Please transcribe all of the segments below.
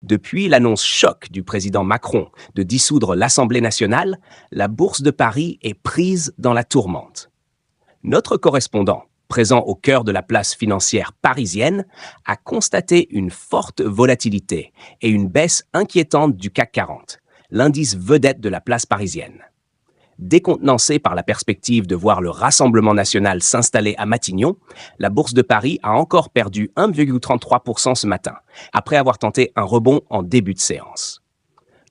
Depuis l'annonce choc du président Macron de dissoudre l'Assemblée nationale, la Bourse de Paris est prise dans la tourmente. Notre correspondant, présent au cœur de la place financière parisienne, a constaté une forte volatilité et une baisse inquiétante du CAC 40, l'indice vedette de la place parisienne. Décontenancée par la perspective de voir le Rassemblement national s'installer à Matignon, la Bourse de Paris a encore perdu 1,33% ce matin, après avoir tenté un rebond en début de séance.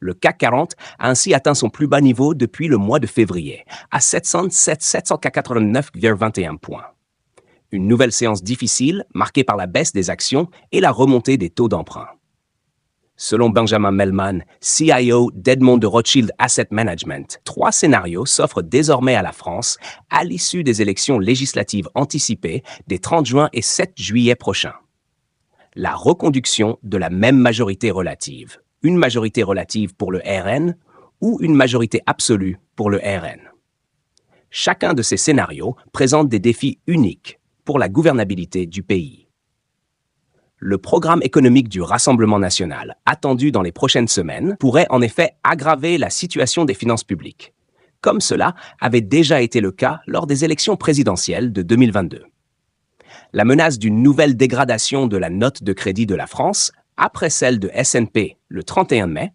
Le CAC 40 a ainsi atteint son plus bas niveau depuis le mois de février, à 789,21 points. Une nouvelle séance difficile, marquée par la baisse des actions et la remontée des taux d'emprunt. Selon Benjamin Mellman, CIO d'Edmond de Rothschild Asset Management, 3 scénarios s'offrent désormais à la France à l'issue des élections législatives anticipées des 30 juin et 7 juillet prochains. La reconduction de la même majorité relative, une majorité relative pour le RN ou une majorité absolue pour le RN. Chacun de ces scénarios présente des défis uniques pour la gouvernabilité du pays. Le programme économique du Rassemblement national, attendu dans les prochaines semaines, pourrait en effet aggraver la situation des finances publiques, comme cela avait déjà été le cas lors des élections présidentielles de 2022. La menace d'une nouvelle dégradation de la note de crédit de la France, après celle de S&P le 31 mai,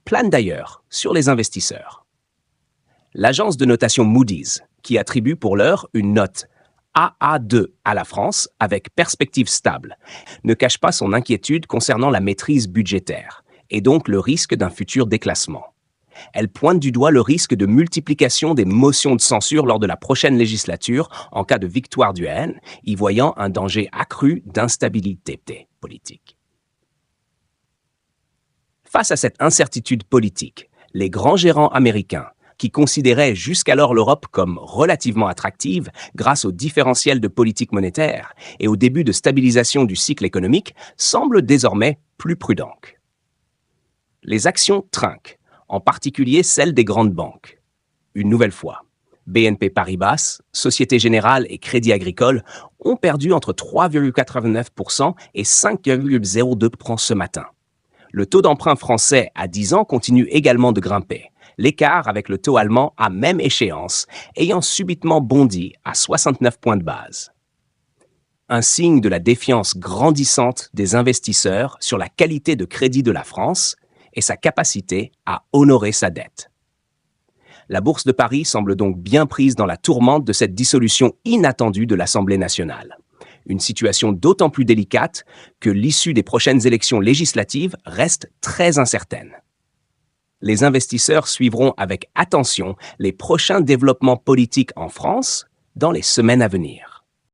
plane d'ailleurs sur les investisseurs. L'agence de notation Moody's, qui attribue pour l'heure une note AA2 à la France avec perspective stable, ne cache pas son inquiétude concernant la maîtrise budgétaire et donc le risque d'un futur déclassement. Elle pointe du doigt le risque de multiplication des motions de censure lors de la prochaine législature en cas de victoire du RN, y voyant un danger accru d'instabilité politique. Face à cette incertitude politique, les grands gérants américains, qui considéraient jusqu'alors l'Europe comme relativement attractive grâce au différentiel de politique monétaire et au début de stabilisation du cycle économique, semblent désormais plus prudents. Les actions trinquent, en particulier celles des grandes banques. Une nouvelle fois, BNP Paribas, Société Générale et Crédit Agricole ont perdu entre 3,89% et 5,02% ce matin. Le taux d'emprunt français à 10 ans continue également de grimper. L'écart avec le taux allemand à même échéance ayant subitement bondi à 69 points de base. Un signe de la défiance grandissante des investisseurs sur la qualité de crédit de la France et sa capacité à honorer sa dette. La Bourse de Paris semble donc bien prise dans la tourmente de cette dissolution inattendue de l'Assemblée nationale. Une situation d'autant plus délicate que l'issue des prochaines élections législatives reste très incertaine. Les investisseurs suivront avec attention les prochains développements politiques en France dans les semaines à venir.